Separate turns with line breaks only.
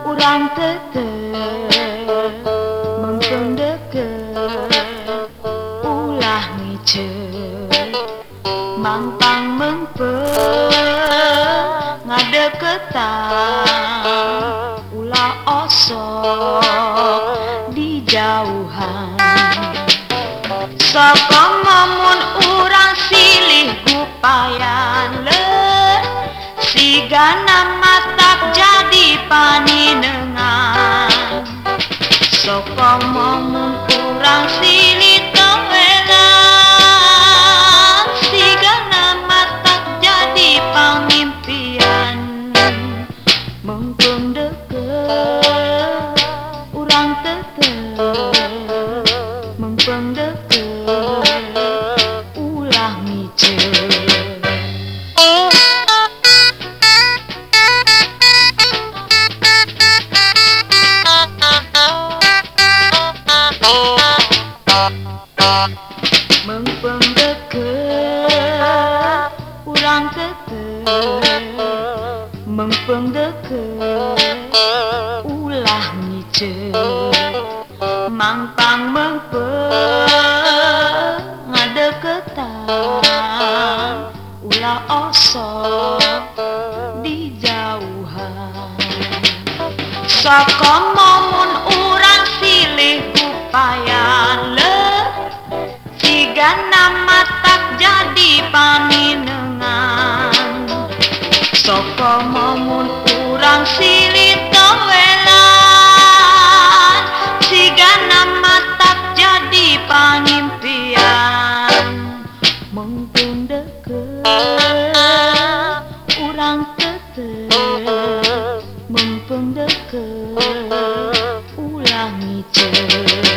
urang tetep mengpendeket ulah ngicet mangpang mengpeng ngadeketan ulah osok di jauhan saka mamun urang silih gupayan le sigana matak jadi paninengan saka mamun urang silih tewelan sigana matak jadi pangimpian mengpeng deket urang tetep mengpeng deket ulah ngicet mengpeng deket urang tetep mengpeng deket ulah ngicet mangpang mengpeng ngadeketan ulah osok di jauhan saka mamun urang silih gupayan le sigana matak jadi paninengan saka mamun urang silih tewelan sigana matak jadi pangimpian mengpeng deket urang tetep mengpeng deket ulah ngicet